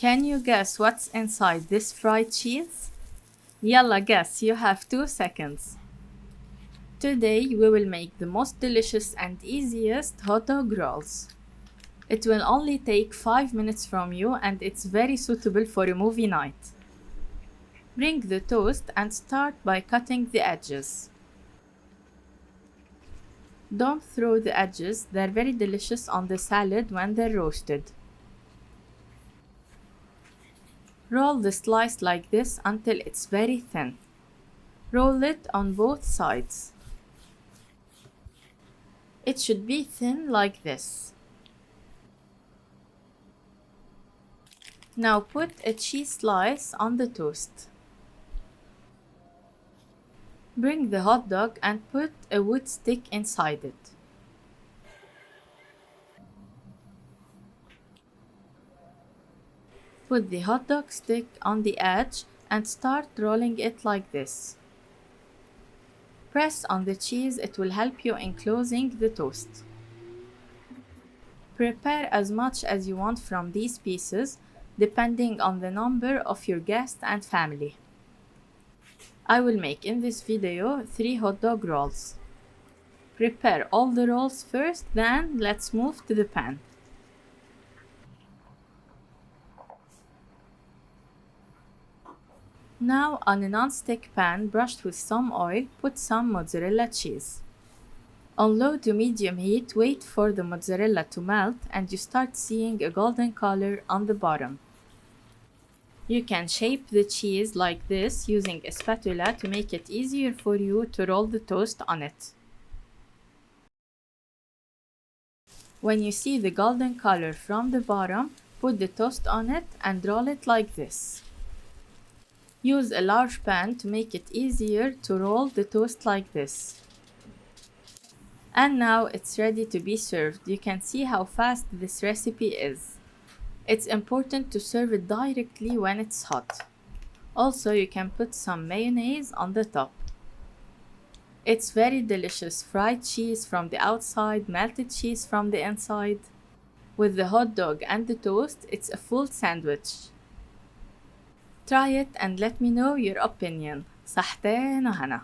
Can you guess what's inside this fried cheese? Yalla guess, you have 2 seconds. Today we will make the most delicious and easiest hot dog rolls. It will only take 5 minutes from you and it's very suitable for a movie night. Bring the toast and start by cutting the edges. Don't throw the edges, they're very delicious on the salad when they're roasted. Roll the slice like this until it's very thin. Roll it on both sides. It should be thin like this. Now put a cheese slice on the toast. Bring the hot dog and put a wood stick inside it. Put the hot dog stick on the edge and start rolling it like this. Press on the cheese, it will help you in closing the toast. Prepare as much as you want from these pieces, depending on the number of your guests and family. I will make in this video 3 hot dog rolls. Prepare all the rolls first, then let's move to the pan. Now on a non-stick pan brushed with some oil, put some mozzarella cheese. On low to medium heat, wait for the mozzarella to melt and you start seeing a golden color on the bottom. You can shape the cheese like this using a spatula to make it easier for you to roll the toast on it. When you see the golden color from the bottom, put the toast on it and roll it like this. Use a large pan to make it easier to roll the toast like this. And now it's ready to be served. You can see how fast this recipe is. It's important to serve it directly when it's hot. Also, you can put some mayonnaise on the top. It's very delicious, fried cheese from the outside, melted cheese from the inside. With the hot dog and the toast, it's a full sandwich. Try it and let me know your opinion. صحتين وهنا.